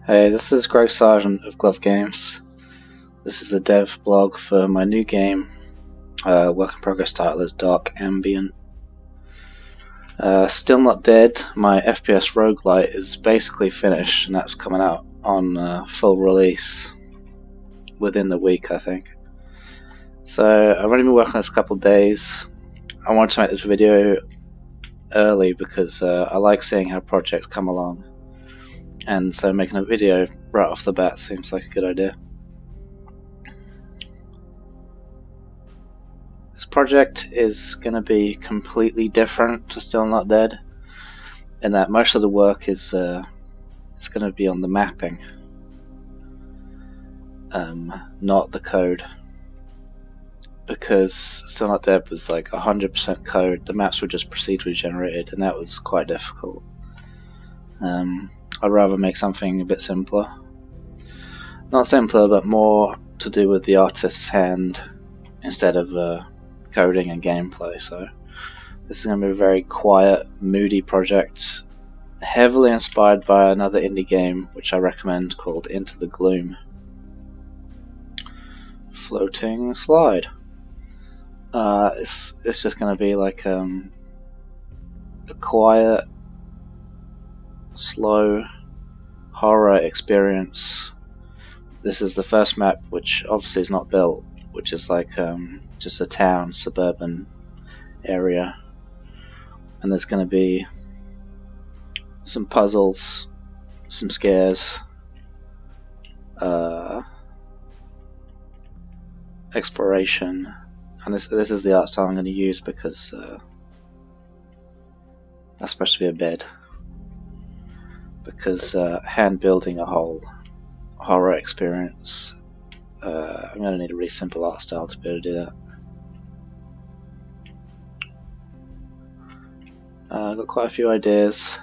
Hey, this is Greg Sargent of Glove Games. This is a dev blog for my new game. Work in progress title is Dark Ambient. Still Not Dead, my FPS roguelite, is basically finished, and that's coming out on full release within the week, I think. So I've only been working on this a couple of days. I wanted to make this video early because I like seeing how projects come along. And so making a video right off the bat seems like a good idea. This project is going to be completely different to Still Not Dead, in that most of the work is it's going to be on the mapping, not the code. Because Still Not Dead was like 100% code, the maps were just procedurally generated, and that was quite difficult. I'd rather make something a bit simpler. Not simpler, but more to do with the artist's hand instead of coding and gameplay. So this is going to be a very quiet, moody project, heavily inspired by another indie game which I recommend called Into the Gloom. Floating slide. It's just going to be like a quiet, slow horror experience. This is the first map, which obviously is not built, which is like just a town, suburban area, and there's going to be some puzzles, some scares, exploration, and this is the art style I'm going to use because that's supposed to be a bed. Because hand building a whole horror experience, I'm going to need a really simple art style to be able to do that. I've got quite a few ideas.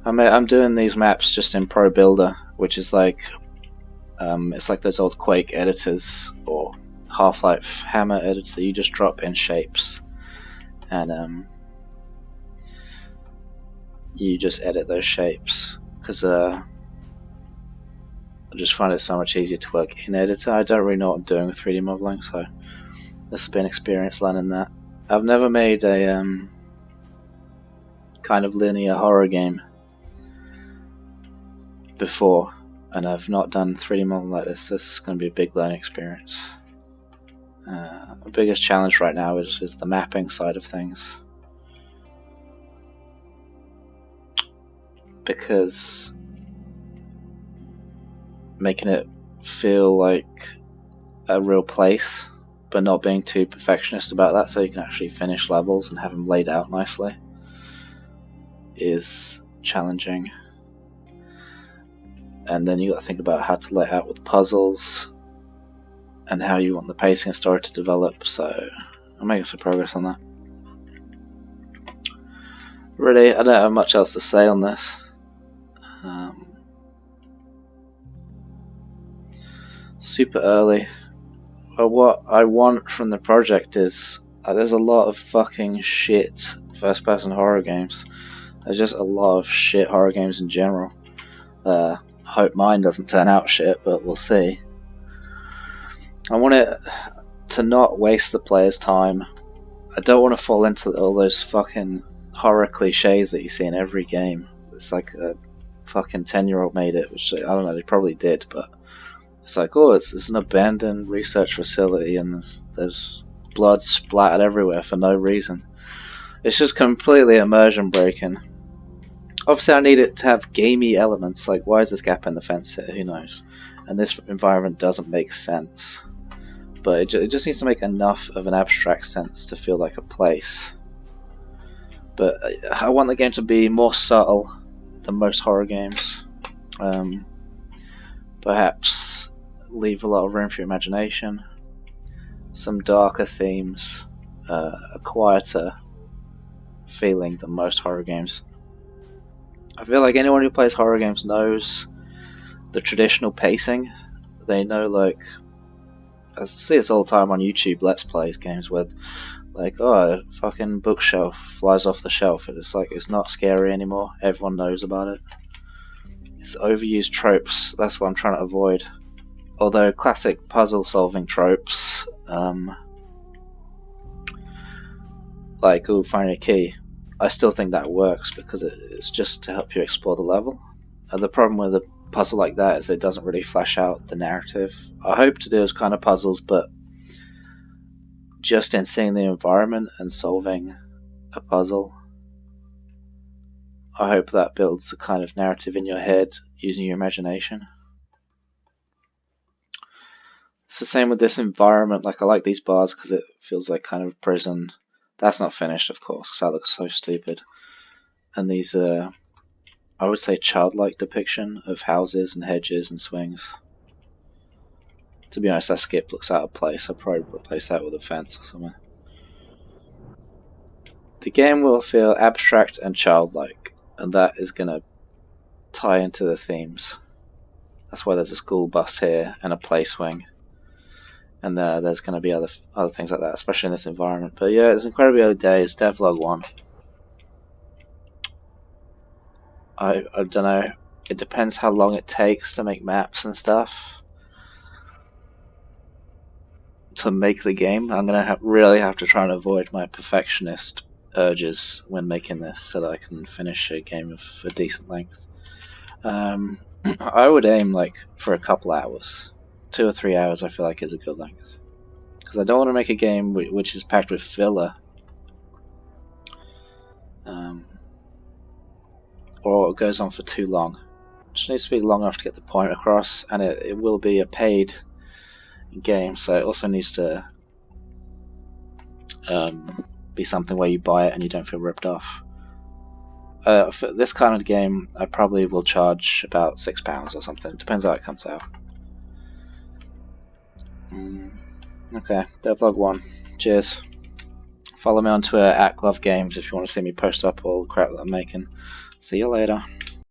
I'm doing these maps just in Pro Builder, which is like it's like those old Quake editors or Half-Life Hammer editor. You just drop in shapes and you just edit those shapes, because I just find it so much easier to work in editor. I don't really know what I'm doing with 3D modeling, so this will be an experience learning that. I've never made a kind of linear horror game before, and I've not done 3D modeling like this. This is going to be a big learning experience. The biggest challenge right now is the mapping side of things, because making it feel like a real place, but not being too perfectionist about that, so you can actually finish levels and have them laid out nicely, is challenging. And then you got to think about how to lay it out with puzzles and how you want the pacing and story to develop. So I'm making some progress on that. Really, I don't have much else to say on this. Super early. Well, what I want from the project is there's a lot of fucking shit first-person horror games. There's just a lot of shit horror games in general. I hope mine doesn't turn out shit, but we'll see. I want it to not waste the player's time. I don't want to fall into all those fucking horror cliches that you see in every game. It's like a fucking 10-year-old made it, which I don't know, they probably did, but it's like, oh, it's an abandoned research facility and there's blood splattered everywhere for no reason. It's just completely immersion breaking. Obviously I need it to have gamey elements, like why is this gap in the fence here, who knows, and this environment doesn't make sense, but it just needs to make enough of an abstract sense to feel like a place. But I want the game to be more subtle than most horror games. Perhaps leave a lot of room for your imagination, some darker themes, a quieter feeling than most horror games. I feel like anyone who plays horror games knows the traditional pacing. They know, like, I see this all the time on YouTube Let's Plays games where Like, oh, a fucking bookshelf flies off the shelf. It's like, it's not scary anymore. Everyone knows about it. It's overused tropes. That's what I'm trying to avoid. Although classic puzzle solving tropes, like, oh, find a key, I still think that works because it's just to help you explore the level. The problem with a puzzle like that is it doesn't really flesh out the narrative. I hope to do those kind of puzzles, but just in seeing the environment and solving a puzzle, I hope that builds a kind of narrative in your head using your imagination. It's the same with this environment. Like, I like these bars because it feels like kind of a prison. That's not finished, of course, because that looks so stupid. And these, I would say, childlike depiction of houses and hedges and swings. To be honest, that skip looks out of place. I'll probably replace that with a fence or something. The game will feel abstract and childlike, and that is going to tie into the themes. That's why there's a school bus here and a play swing. And there's going to be other things like that, especially in this environment. But yeah, it's incredibly early days. Devlog 1. I don't know. It depends how long it takes to make maps and stuff. To make the game, I'm going to really have to try and avoid my perfectionist urges when making this so that I can finish a game of a decent length. I would aim like for a couple hours. 2 or 3 hours I feel like is a good length. Because I don't want to make a game which is packed with filler. Or it goes on for too long. It just needs to be long enough to get the point across, and it will be a paid game, so it also needs to be something where you buy it and you don't feel ripped off. For this kind of game, I probably will charge about £6 or something. It depends how it comes out. Okay, devlog 1. Cheers. Follow me on Twitter @GloveGames if you want to see me post up all the crap that I'm making. See you later.